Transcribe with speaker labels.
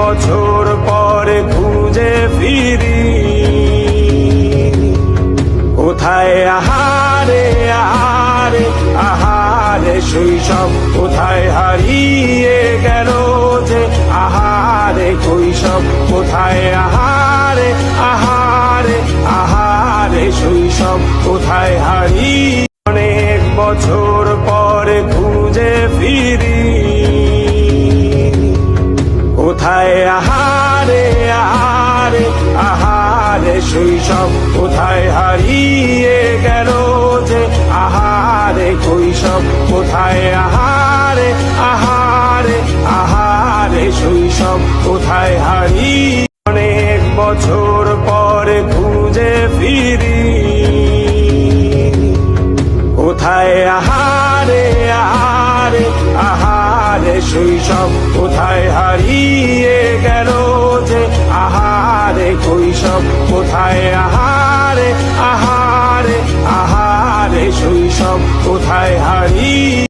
Speaker 1: বছর পরে খুঁজে ফিরি, কোথায় আহারে আহারে আহারে শৈশব, কোথায় হারিয়ে গেল যে আহারে কৈশব, কোথায় আহারে আহারে আহারে শৈশব, কোথায় হারিয়ে অনেক বছর পরে খুঁজে ফিরি, কোথায় আহারে আহারে আহারে শৈশব, কোথায় হারিয়ে গেল যে আহারে কৈশব, কোথায় আহারে আহারে আহারে শৈশব, কোথায় হারিয়ে অনেক বছর পরে খুঁজে ফিরি, কোথায় আহারে আহারে আহারে শৈশব, কোথায় হারিয়ে গেল যে আহারে কৈশব, কোথায় আহারে আহারে আহারে শৈশব, কোথায় হারিয়ে